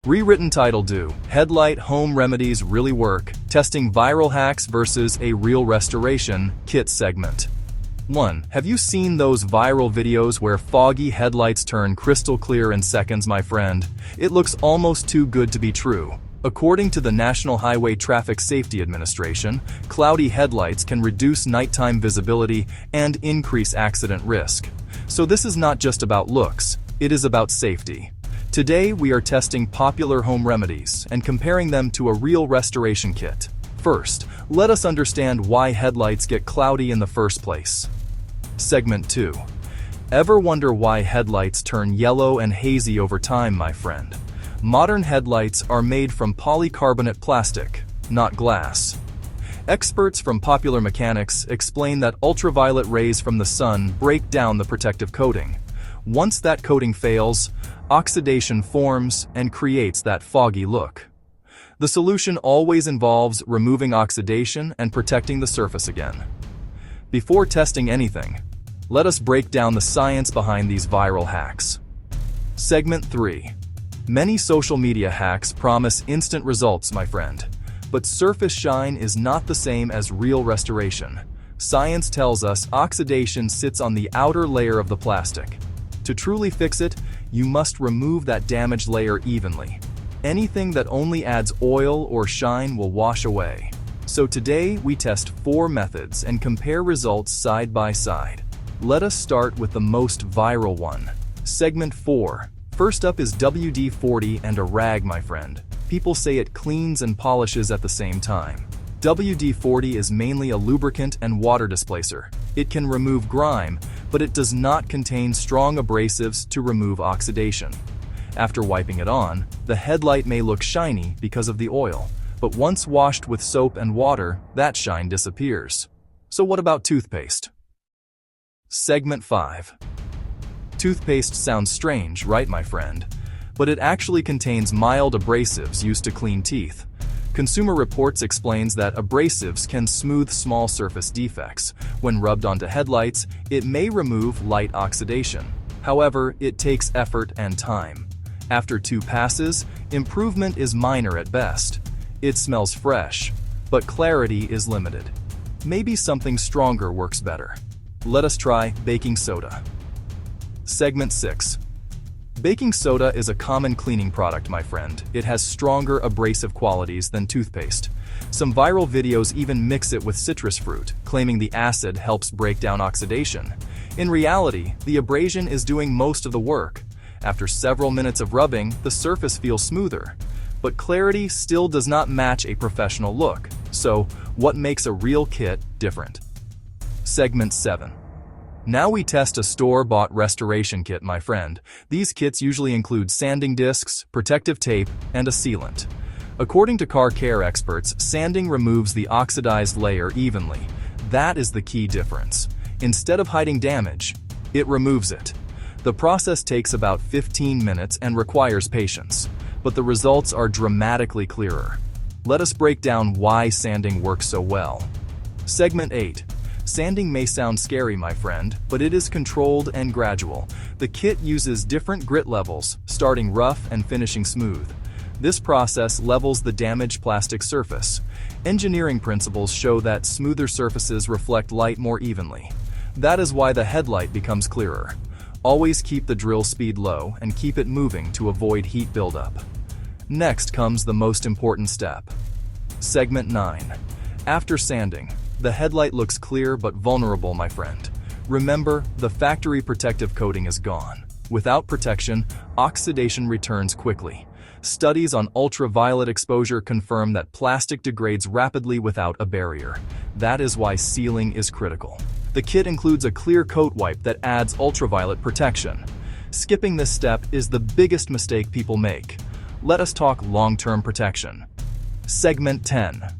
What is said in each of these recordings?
Rewritten title: Do Headlight Home Remedies Really Work? Testing Viral Hacks versus a Real Restoration Kit segment. 1. Have you seen those viral videos where foggy headlights turn crystal clear in seconds, my friend? It looks almost too good to be true. According to the National Highway Traffic Safety Administration, cloudy headlights can reduce nighttime visibility and increase accident risk. So this is not just about looks, it is about safety. Today we are testing popular home remedies and comparing them to a real restoration kit. First, let us understand why headlights get cloudy in the first place. Segment 2. Ever wonder why headlights turn yellow and hazy over time, my friend? Modern headlights are made from polycarbonate plastic, not glass. Experts from Popular Mechanics explain that ultraviolet rays from the sun break down the protective coating. Once that coating fails, oxidation forms and creates that foggy look. The solution always involves removing oxidation and protecting the surface again. Before testing anything, let us break down the science behind these viral hacks. Segment 3. Many social media hacks promise instant results, my friend. But surface shine is not the same as real restoration. Science tells us oxidation sits on the outer layer of the plastic. To truly fix it, you must remove that damaged layer evenly. Anything that only adds oil or shine will wash away. So today we test 4 methods and compare results side by side. Let us start with the most viral one. Segment 4. First up is WD-40 and a rag, my friend. People say it cleans and polishes at the same time. WD-40 is mainly a lubricant and water displacer. It can remove grime, but it does not contain strong abrasives to remove oxidation. After wiping it on, the headlight may look shiny because of the oil, but once washed with soap and water, that shine disappears. So what about toothpaste? Segment 5. Toothpaste sounds strange, right, my friend? But it actually contains mild abrasives used to clean teeth. Consumer Reports explains that abrasives can smooth small surface defects. When rubbed onto headlights, it may remove light oxidation. However, it takes effort and time. After 2 passes, improvement is minor at best. It smells fresh, but clarity is limited. Maybe something stronger works better. Let us try baking soda. Segment 6. Baking soda is a common cleaning product, my friend. It has stronger abrasive qualities than toothpaste. Some viral videos even mix it with citrus fruit, claiming the acid helps break down oxidation. In reality, the abrasion is doing most of the work. After several minutes of rubbing, the surface feels smoother. But clarity still does not match a professional look. So, what makes a real kit different? Segment 7. Now we test a store-bought restoration kit, my friend. These kits usually include sanding discs, protective tape, and a sealant. According to car care experts, sanding removes the oxidized layer evenly. That is the key difference. Instead of hiding damage, it removes it. The process takes about 15 minutes and requires patience, but the results are dramatically clearer. Let us break down why sanding works so well. Segment 8. Sanding may sound scary, my friend, but it is controlled and gradual. The kit uses different grit levels, starting rough and finishing smooth. This process levels the damaged plastic surface. Engineering principles show that smoother surfaces reflect light more evenly. That is why the headlight becomes clearer. Always keep the drill speed low and keep it moving to avoid heat buildup. Next comes the most important step. Segment 9. After sanding, the headlight looks clear but vulnerable, my friend. Remember, the factory protective coating is gone. Without protection, oxidation returns quickly. Studies on ultraviolet exposure confirm that plastic degrades rapidly without a barrier. That is why sealing is critical. The kit includes a clear coat wipe that adds ultraviolet protection. Skipping this step is the biggest mistake people make. Let us talk long-term protection. Segment 10.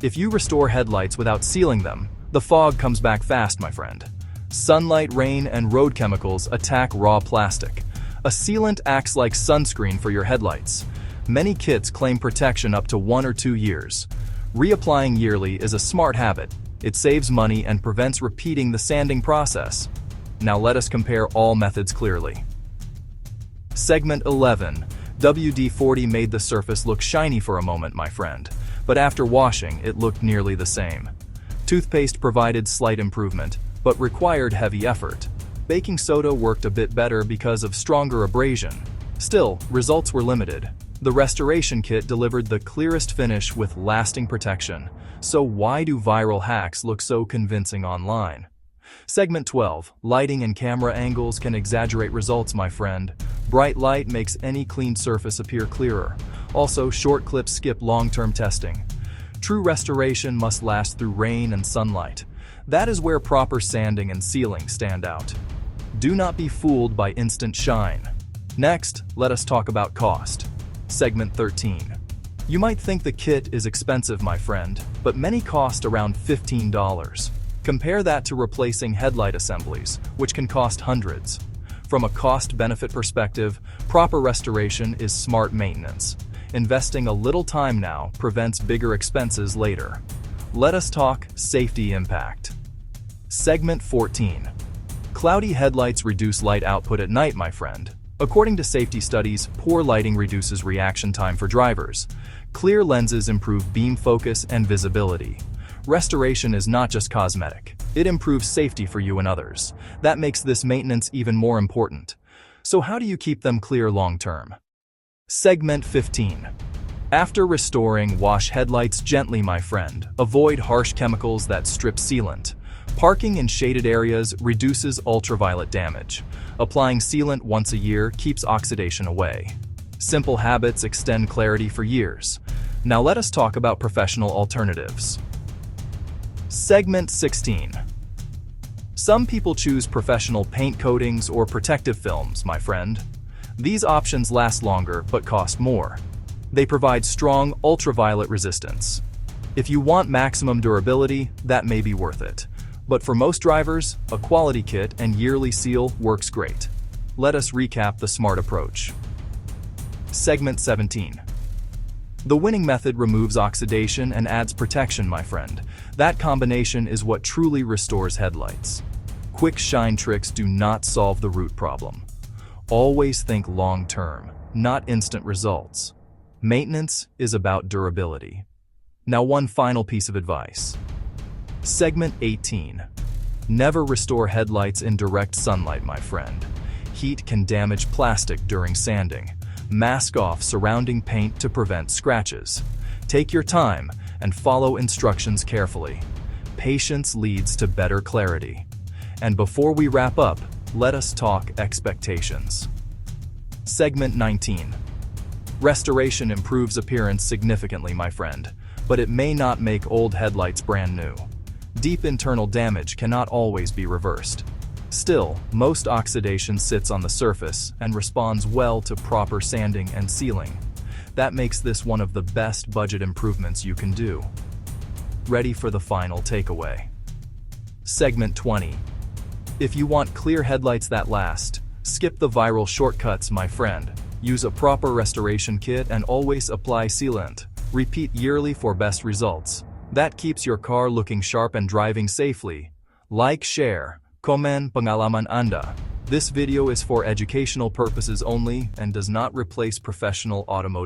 If you restore headlights without sealing them, the fog comes back fast, my friend. Sunlight, rain, and road chemicals attack raw plastic. A sealant acts like sunscreen for your headlights. Many kits claim protection up to 1 or 2 years. Reapplying yearly is a smart habit. It saves money and prevents repeating the sanding process. Now let us compare all methods clearly. Segment 11. WD-40 made the surface look shiny for a moment, my friend, but after washing, it looked nearly the same. Toothpaste provided slight improvement, but required heavy effort. Baking soda worked a bit better because of stronger abrasion. Still, results were limited. The restoration kit delivered the clearest finish with lasting protection. So why do viral hacks look so convincing online? Segment 12. Lighting and camera angles can exaggerate results, my friend. Bright light makes any clean surface appear clearer. Also, short clips skip long-term testing. True restoration must last through rain and sunlight. That is where proper sanding and sealing stand out. Do not be fooled by instant shine. Next, let us talk about cost. Segment 13. You might think the kit is expensive, my friend, but many cost around $15. Compare that to replacing headlight assemblies, which can cost hundreds. From a cost-benefit perspective, proper restoration is smart maintenance. Investing a little time now prevents bigger expenses later. Let us talk safety impact. Segment 14. Cloudy headlights reduce light output at night, my friend. According to safety studies, poor lighting reduces reaction time for drivers. Clear lenses improve beam focus and visibility. Restoration is not just cosmetic. It improves safety for you and others. That makes this maintenance even more important. So how do you keep them clear long-term? Segment 15. After restoring, wash headlights gently, my friend. Avoid harsh chemicals that strip sealant. Parking in shaded areas reduces ultraviolet damage. Applying sealant once a year keeps oxidation away. Simple habits extend clarity for years. Now let us talk about professional alternatives. Segment 16. Some people choose professional paint coatings or protective films, my friend. These options last longer but cost more. They provide strong ultraviolet resistance. If you want maximum durability, that may be worth it. But for most drivers, a quality kit and yearly seal works great. Let us recap the smart approach. Segment 17. The winning method removes oxidation and adds protection, my friend. That combination is what truly restores headlights. Quick shine tricks do not solve the root problem. Always think long-term, not instant results. Maintenance is about durability. Now one final piece of advice. Segment 18. Never restore headlights in direct sunlight, my friend. Heat can damage plastic during sanding. Mask off surrounding paint to prevent scratches. Take your time and follow instructions carefully. Patience leads to better clarity. And before we wrap up, let us talk expectations. Segment 19. Restoration improves appearance significantly, my friend, but it may not make old headlights brand new. Deep internal damage cannot always be reversed. Still, most oxidation sits on the surface and responds well to proper sanding and sealing. That makes this one of the best budget improvements you can do. Ready for the final takeaway. Segment 20. If you want clear headlights that last, skip the viral shortcuts, my friend. Use a proper restoration kit and always apply sealant. Repeat yearly for best results. That keeps your car looking sharp and driving safely. Like, share, comment pengalaman Anda. This video is for educational purposes only and does not replace professional automotive